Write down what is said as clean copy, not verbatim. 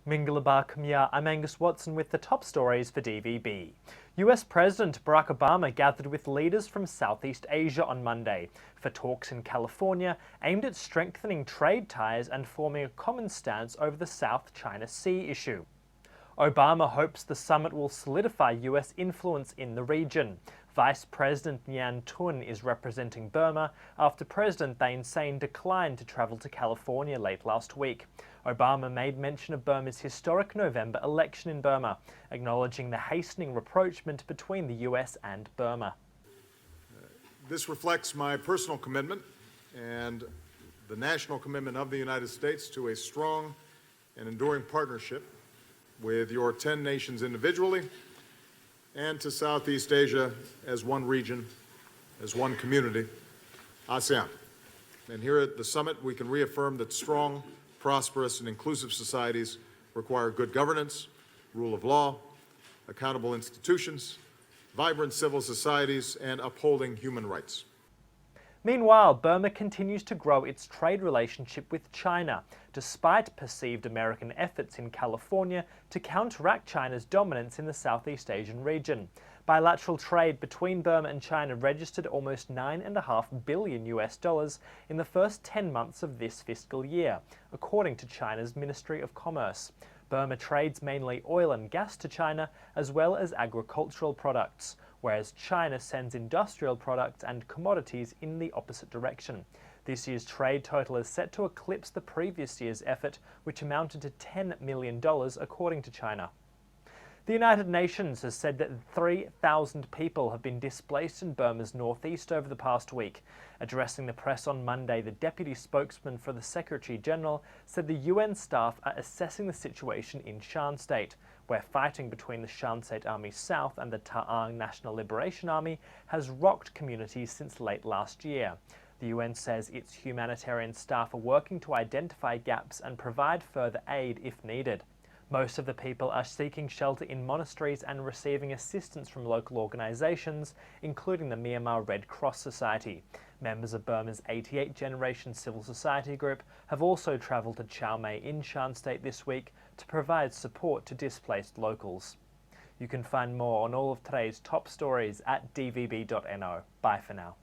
Mingalabar Khmer, I'm Angus Watson with the top stories for DVB. US President Barack Obama gathered with leaders from Southeast Asia on Monday for talks in California aimed at strengthening trade ties and forming a common stance over the South China Sea issue. Obama hopes the summit will solidify US influence in the region. Vice President Nhan Tun is representing Burma after President Thein Sein declined to travel to California late last week. Obama made mention of Burma's historic November election in Burma, acknowledging the hastening rapprochement between the US and Burma. This reflects my personal commitment and the national commitment of the United States to a strong and enduring partnership with your 10 nations individually and to Southeast Asia as one region, as one community, ASEAN. And here at the summit, we can reaffirm that strong, prosperous, and inclusive societies require good governance, rule of law, accountable institutions, vibrant civil societies, and upholding human rights. Meanwhile, Burma continues to grow its trade relationship with China, despite perceived American efforts in California to counteract China's dominance in the Southeast Asian region. Bilateral trade between Burma and China registered almost $9.5 billion in the first 10 months of this fiscal year, according to China's Ministry of Commerce. Burma trades mainly oil and gas to China, as well as agricultural products, whereas China sends industrial products and commodities in the opposite direction. This year's trade total is set to eclipse the previous year's effort, which amounted to $10 million, according to China. The United Nations has said that 3,000 people have been displaced in Burma's northeast over the past week. Addressing the press on Monday, the deputy spokesman for the Secretary-General said the UN staff are assessing the situation in Shan State, where fighting between the Shan State Army South and the Ta'ang National Liberation Army has rocked communities since late last year. The UN says its humanitarian staff are working to identify gaps and provide further aid if needed. Most of the people are seeking shelter in monasteries and receiving assistance from local organisations, including the Myanmar Red Cross Society. Members of Burma's 88th-generation civil society group have also travelled to Chiao Mai in Shan State this week to provide support to displaced locals. You can find more on all of today's top stories at dvb.no. Bye for now.